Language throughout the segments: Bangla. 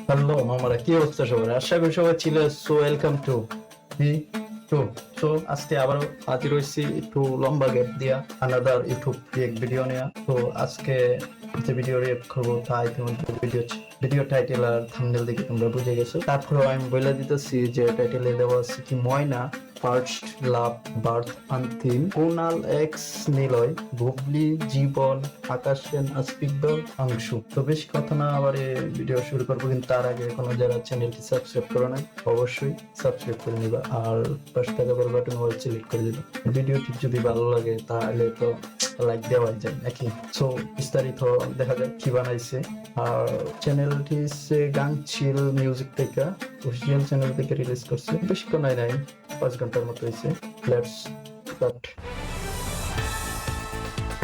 হ্যালো মামারা, কি অবস্থা সবার? আশা করি সবাই ছিল। সো ওয়েলকাম টু হি টু সো আজকে আবার হাজির হয়েছি একটু লম্বা গ্যাপ দিয়া আনাদার ইউটিউব রিয়েক্ট ভিডিও নিয়ে। তো আজকে যে ভিডিও রিয়েক্ট করবো তা ইতিমধ্যে ভিডিও টাইটেল আর থাম্বনেল দেখে তোমরা বুঝে গেছো। তারপরে আমি বলে দিতেছি যে টাইটেলে দেওয়া আছে কি Moyna, first love, birth, Antim, Konal X Niloy, Bubly, Jibon, Akash Sen, Asif Iqbal, Angshu. তো বেশি কথা না আবার ভিডিও শুরু করবো, কিন্তু তার আগে এখনো যারা চ্যানেলটি সাবস্ক্রাইব করো নাই অবশ্যই সাবস্ক্রাইব করে নিবা আর পাশে থাকা বেল বাটন অল সিলেক্ট করে দিবা। ভিডিওটি যদি ভালো লাগে তাহলে তো লাইক দেওয়াই যায় নাকি। সো বিস্তারিত দেখা যায় কি বানাইছে। আর চ্যানেলটি হচ্ছে গাংচিল মিউজিক থেকে, অফিসিয়াল চ্যানেল থেকে রিলিজ করছে। বেশিক্ষণ নাই 5 ঘন্টার মতো হয়েছে। Let's start.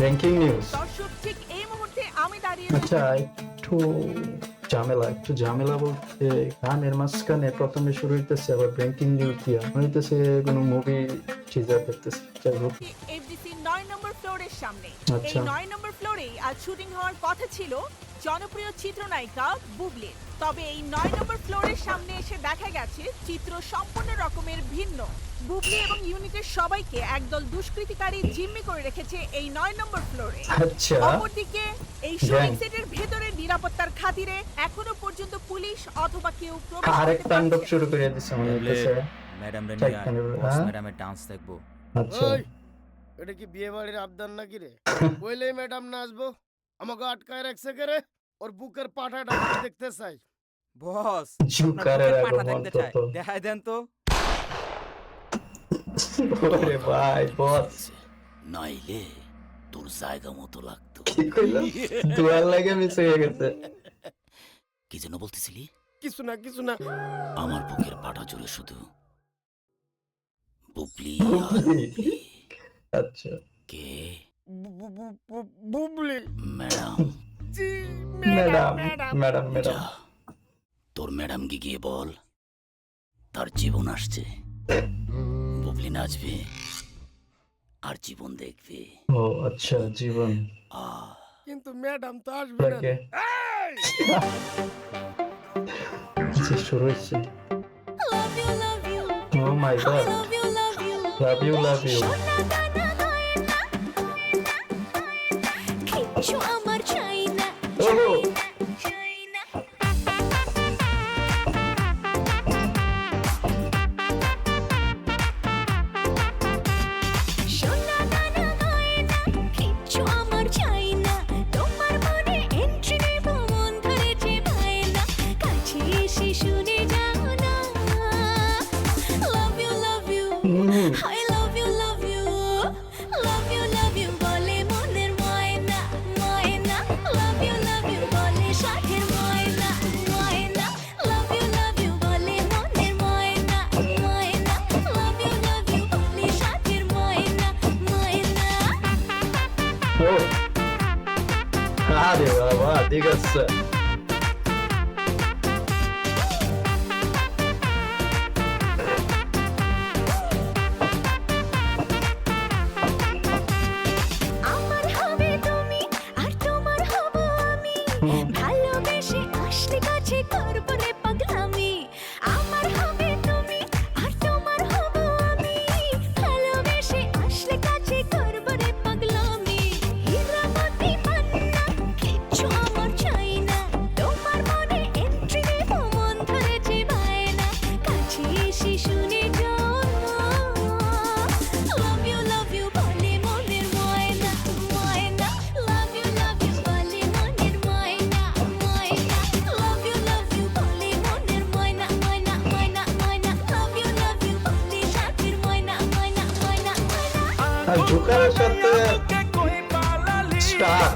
Ranking news. দর্শক, ঠিক এই মুহূর্তে আমি দাঁড়িয়ে আচ্ছা, একটু ঝামেলা বলতে গানের মাঝখানে প্রথমে শুরু হইতেছে আবার ব্রেকিং নিউজ দিয়া হইতেছে কোনো মুভি টিজার দেখতেছি। যাই হোক, এফডিসি 9 নম্বর ফ্লোরের সামনে। আচ্ছা। এই 9 নম্বর ফ্লোরেই আজ শুটিং হওয়ার কথা ছিল জনপ্রিয় চিত্রনায়িকা বুবলির। তবে এই 9 নম্বর ফ্লোরের সামনে এসে দেখা গেছে চিত্র সম্পূর্ণ রকমের ভিন্ন। বুবলি এবং ইউনিটের সবাইকে একদল দুষ্কৃতিকারী জিম্মি করে রেখেছে এই 9 নম্বর ফ্লোরে। আচ্ছা, অপরদিকে এই শুটিং সেটের ভেতরে নিরাপত্তার খাতিরে এখনো পর্যন্ত পুলিশ অথবা কেউ প্রবেশ আরেক করতে তাণ্ডব পারছে শুরু করে দিছে মনে হইতেছে। ম্যাডাম হ্যাঁ? ম্যাডামের ডান্স দেখবো। আচ্ছা, ওই, এটা কি বিয়ে বাড়ির আবদার নাকি রে? বইলেই ম্যাডাম নাচবো, আমাকে আটকায় রাখছে কে রে? ওর বুকের পাঠাটা আমি দেখতে চাই। বস জুকারের পাঠা আগমন দেখতে চাই, তো। দেখাই দেন তো। ওরে ভাই বস, নাইলে তোর জায়গা মতো লাগতো। কি কইলো? দুয়ার লাগে মিস হয়ে গেছে। কি যেন বলতেছিলি? কিছু না আমার বুকের পাটা জুড়ে শুধু বুবলি আর বুবলি। বুবলি। আচ্ছা, কে? বুবলি ম্যাডাম। জি, ম্যাডাম ম্যাডাম যা, ম্যাডাম। তোর ম্যাডামকে গিয়ে বল তার জীবন আসছে। বুবলি নাচবে আর জীবন দেখবে। ও আচ্ছা, জীবন। কিন্তু ম্যাডাম তো আসবে না। লাগে এই! যে শুরু হয়েছে। ও মাই গড, লাভ ইউ। ওহো, ও আরে বাবা, ঠিক আছে। ভালোবেসে আসলে কাছে করবো রে পাগলামি। আমার হবে তুমি আর তোমার হব আমি। ভালোবেসে আসলে কাছে করবো রে পাগলামি। হীরামতি পান্না কিচ্ছু আমার চাই না। তোমার মনে এন্ট্রি দেব, মন ধরেছে বায়না। কাছে এসে শুনে যাও love you বলে মনের ময়না ময়না। love you বলে মনের ময়না ময়না। love you বলে মনের ময়না ময়না ময়না ময়না। love you বলে সাথের ময়না ময়না ময়না ময়না। আর জুকারের সাথে স্টার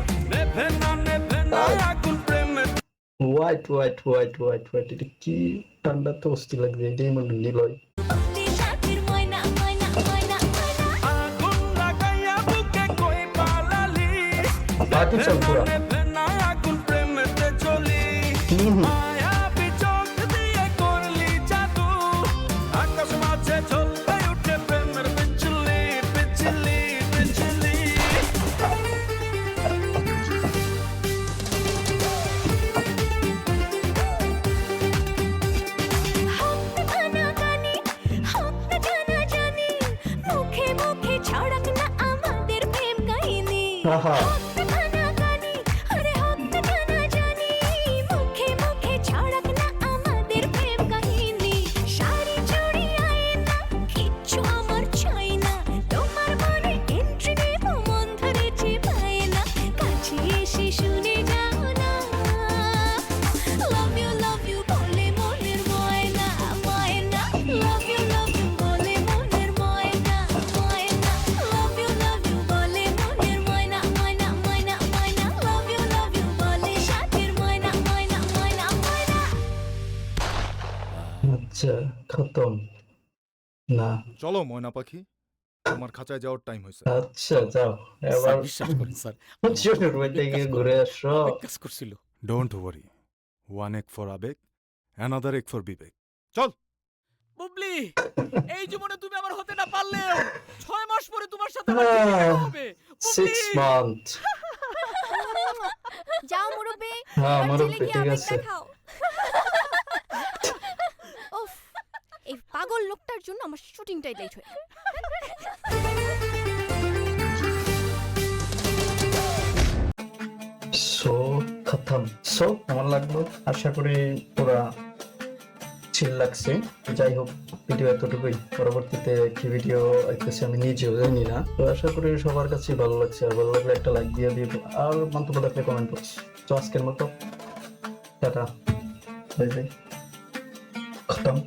হোয়াইট এটা কি ঠান্ডা তো অস্থির লাগছে। এটাই মনে হয় নিলয়। বলে সাথের ময়না ময়না ময়না ময়না। বাকি সব পুরা আহা হক কানা কানি আরে হক জানা জানি মুখে মুখে ছড়াক না আমাদের প্রেম কাহিনী শাড়ি চুড়ি আয়না কিচ্ছু আমার চাই না তোমার মনে এন্ট্রি নেব মন ধরেছে পায় না কাছে এসে শুনে যাও না লাভ ইউ বলে মনের ময়না ময়না লাভ ইউ বলে মনের ময়না ময়না লাভ ইউ বলে মনের ময়না ময়না ময়না ময়না লাভ ইউ বলে সাথের ময়না ময়না ময়না ময়না আচ্ছা খতম না চলো ময়না পাখি তোমার খাঁচায় যাওয়ার টাইম হয়েছে আচ্ছা যাও এবার স্যার বিশ্বাস করেন স্যার ছোট রুমে থেকে ঘুরে আসো অনেক কাজ করছিল ডোন্ট ওয়ারি ওয়ান এক ফর আবেগ অ্যানাদার এক ফর বিবেক চল বুবলি এই জীবনে তুমি আমার হতে না পারলেও 6 মাস পরে তোমার সাথে আমার বিয়ে হবে 6 মান্থ যাও মুরব্বি হ্যাঁ এবার মুরব্বি ছেলে গিয়ে ঠিক আবেগ আছে দেখাও। উফ এই পাগল লোকটার জন্য আমার শুটিংটাই লেট হয়ে গেল। সো খতম সো কেমন লাগলো আশা করি পুরা চিল লাগছে যাই হোক ভিডিও এতটুকুই পরবর্তীতে কি ভিডিও আইতেছে আমি নিজেও জানি না তো আশা করি সবার কাছে ভালো লাগছে আর ভালো লাগলে একটা লাইক দিয়ে দিও আর মন্তব্য থাকলে কমেন্ট বক্স তো আজকের মতো টাটা বাই বাই খতম